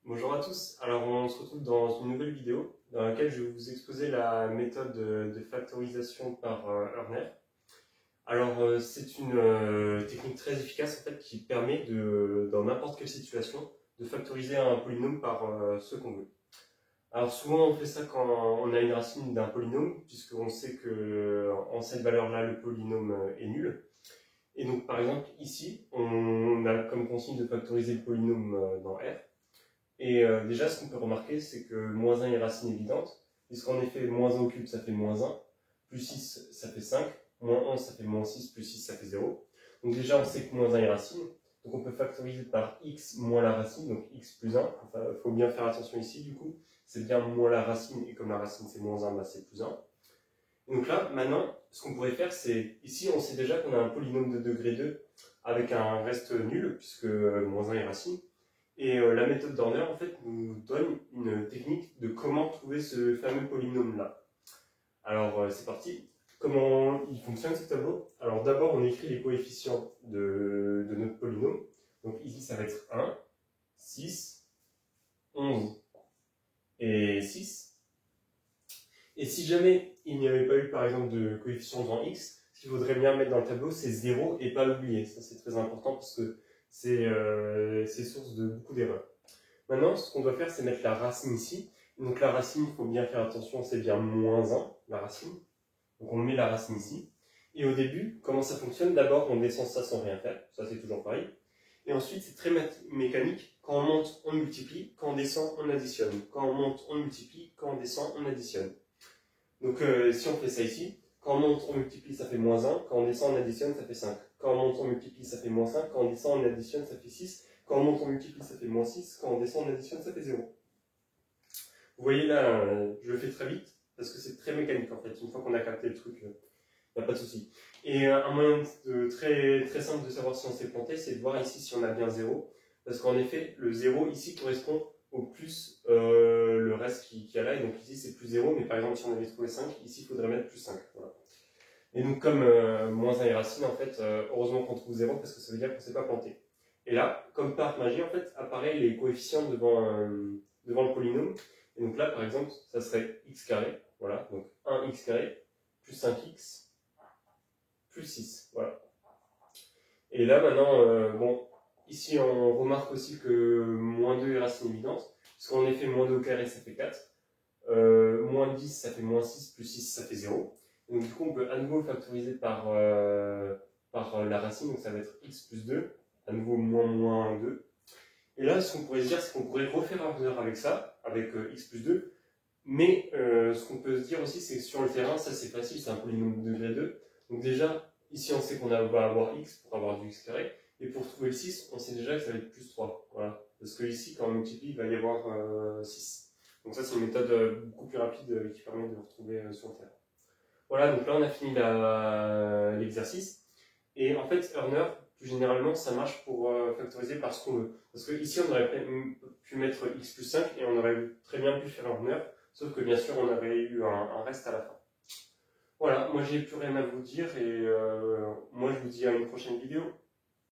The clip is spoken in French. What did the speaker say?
Bonjour à tous, alors on se retrouve dans une nouvelle vidéo dans laquelle je vais vous exposer la méthode de factorisation par Earner. Alors c'est une technique très efficace en fait qui permet dans n'importe quelle situation de factoriser un polynôme par ce qu'on veut. Alors souvent on fait ça quand on a une racine d'un polynôme puisqu'on sait que en cette valeur-là le polynôme est nul. Et donc par exemple ici on a comme consigne de factoriser le polynôme dans R. Et déjà, ce qu'on peut remarquer, c'est que moins 1 est racine évidente, puisqu'en effet, moins 1 au cube, ça fait moins 1, plus 6, ça fait 5, moins 11, ça fait moins 6, plus 6, ça fait 0. Donc déjà, on sait que moins 1 est racine, donc on peut factoriser par x moins la racine, donc x plus 1. Enfin, il faut bien faire attention ici, du coup, c'est bien moins la racine, et comme la racine c'est moins 1, bah, c'est plus 1. Et donc là, maintenant, ce qu'on pourrait faire, c'est, ici, on sait déjà qu'on a un polynôme de degré 2, avec un reste nul, puisque moins 1 est racine. Et la méthode d'Horner, en fait, nous donne une technique de comment trouver ce fameux polynôme-là. Alors, c'est parti. Comment il fonctionne ce tableau? Alors, d'abord, on écrit les coefficients de notre polynôme. Donc, ici, ça va être 1, 6, 11 et 6. Et si jamais il n'y avait pas eu, par exemple, de coefficient devant x, ce qu'il faudrait bien mettre dans le tableau, c'est 0 et pas l'oublier. Ça, c'est très important parce que c'est source de beaucoup d'erreurs. Maintenant, ce qu'on doit faire, c'est mettre la racine ici. Donc la racine, il faut bien faire attention, c'est bien moins 1, la racine. Donc on met la racine ici. Et au début, comment ça fonctionne? D'abord, on descend ça sans rien faire. Ça, c'est toujours pareil. Et ensuite, c'est très mécanique. Quand on monte, on multiplie. Quand on descend, on additionne. Quand on monte, on multiplie. Quand on descend, on additionne. Donc si on fait ça ici, quand on monte, on multiplie, ça fait moins 1. Quand on descend, on additionne, ça fait 5. Quand on monte, on multiplie, ça fait moins 5. Quand on descend, on additionne, ça fait 6. Quand on monte, on multiplie, ça fait moins 6. Quand on descend, on additionne, ça fait 0. Vous voyez là, je le fais très vite, parce que c'est très mécanique en fait. Une fois qu'on a capté le truc, il n'y a pas de souci. Et un moyen très, très simple de savoir si on s'est planté, c'est de voir ici si on a bien 0. Parce qu'en effet, le 0 ici correspond au plus le reste qui y a là. Et donc ici c'est plus 0, mais par exemple si on avait trouvé 5, ici il faudrait mettre plus 5. Voilà. Et donc comme moins 1 est racine, en fait, heureusement qu'on trouve 0 parce que ça veut dire qu'on ne s'est pas planté. Et là, comme par magie, en fait, apparaissent les coefficients devant le polynôme. Et donc là, par exemple, ça serait x carré, voilà, donc 1x carré, plus 5x, plus 6, voilà. Et là, maintenant, bon, ici, on remarque aussi que moins 2 est racine évidente, parce qu'en effet, moins 2 au carré, ça fait 4, moins 10, ça fait moins 6, plus 6, ça fait 0. Donc du coup, on peut à nouveau factoriser par la racine, donc ça va être x plus 2, à nouveau moins 2. Et là, ce qu'on pourrait se dire, c'est qu'on pourrait refaire un honneur avec ça, avec x plus 2, mais ce qu'on peut se dire aussi, c'est que sur le terrain, ça c'est facile, c'est un polynôme de degré 2. Donc déjà, ici on sait qu'on va avoir x pour avoir du x carré, et pour trouver le 6, on sait déjà que ça va être plus 3. Voilà. Parce que ici, quand on multiplie, il va y avoir 6. Donc ça, c'est une méthode beaucoup plus rapide qui permet de retrouver sur le terrain. Voilà, donc là on a fini l'exercice. Et en fait, Earner, plus généralement, ça marche pour factoriser par ce qu'on veut. Parce que ici, on aurait pu mettre x plus 5 et on aurait très bien pu faire Earner, sauf que bien sûr, on aurait eu un reste à la fin. Voilà, moi j'ai plus rien à vous dire et moi je vous dis à une prochaine vidéo.